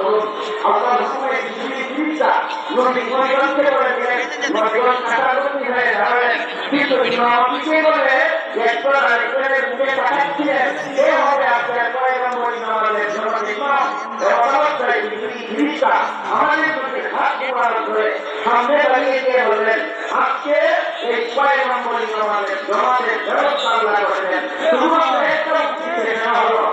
করুন। আল্লাহর হুকুমে পৃথিবীটা নদী পরিবর্তে করে দিলেন, নদীগণ কাটাকুটি হয়ে দাঁড়ালেন। কিন্তু ইমাম পিছিয়ে বলে একবার আরেকজনের মুখে তাকাচ্ছিলেন, এ হবে আপনার পয়গম্বর আমাদের জমাতে ইমাম অবস্থায় পৃথিবীটা আমাদের প্রতি হাত প্রদান করে সামনে দাঁড়িয়ে গিয়ে বললেন, আজকে এই পয়গম্বর আমাদের জমাতে ব্যবস্থা আল্লাহ করেছেন, শুধুমাত্র একটা উচিত নেওয়া হলো